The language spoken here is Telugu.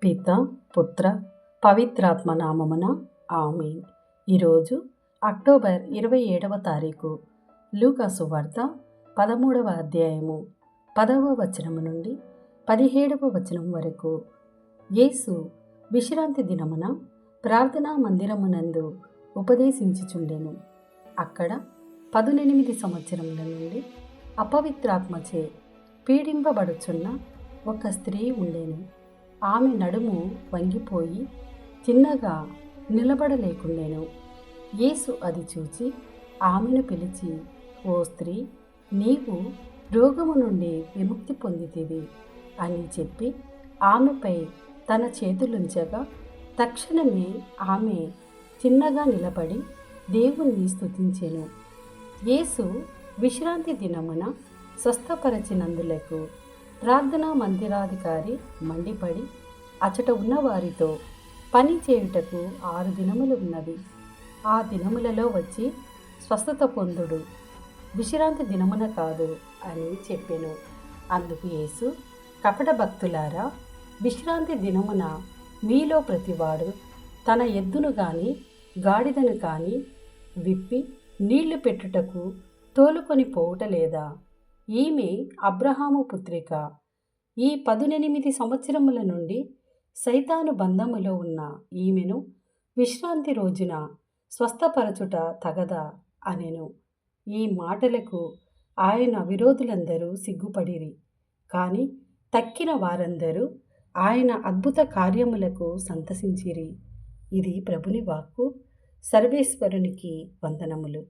పిత పుత్ర పవిత్రాత్మ నామమున ఆమేన్. ఈరోజు అక్టోబర్ 27వ తారీఖు. లూకా సువార్త 13వ అధ్యాయము 10వ వచనము నుండి 17వ వచనం వరకు. యేసు విశ్రాంతి దినమున ప్రార్థనా మందిరమునందు ఉపదేశించుచుండెను. అక్కడ 18 సంవత్సరముల నుండి అపవిత్రాత్మచే పీడింపబడుచున్న ఒక స్త్రీ ఉండెను. ఆమె నడుము వంగిపోయి చిన్నగా నిలబడలేకుండెను. యేసు అది చూచి ఆమెను పిలిచి, ఓ స్త్రీ, నీవు రోగము నుండి విముక్తి పొందితివి అని చెప్పి ఆమెపై తన చేతులుంచగా తక్షణమే ఆమె చిన్నగా నిలబడి దేవుణ్ణి స్తుతించెను. యేసు విశ్రాంతి దినమున స్వస్థపరచినందులకు ప్రార్థనా మందిరాధికారి మండిపడి అచట ఉన్నవారితో, పని చేయుటకు 6 దినములు ఉన్నవి, ఆ దినములలో వచ్చి స్వస్థత పొందుడు, విశ్రాంతి దినమున కాదు అని చెప్పెను. అందుకు యేసు, కపట భక్తులారా, విశ్రాంతి దినమున మీలో ప్రతివాడు తన ఎద్దును గాని గాడిదను కాని విప్పి నీళ్లు పెట్టుటకు తోలుకొని పోవుట లేదా? ఈమె అబ్రహాము పుత్రిక. ఈ 18 సంవత్సరముల నుండి సైతాను బంధములో ఉన్న ఈమెను విశ్రాంతి రోజున స్వస్థపరచుట తగదా అనెను. ఈ మాటలకు ఆయన విరోధులందరూ సిగ్గుపడిరి. కానీ తక్కిన వారందరూ ఆయన అద్భుత కార్యములకు సంతసించిరి. ఇది ప్రభుని వాక్కు. సర్వేశ్వరునికి వందనములు.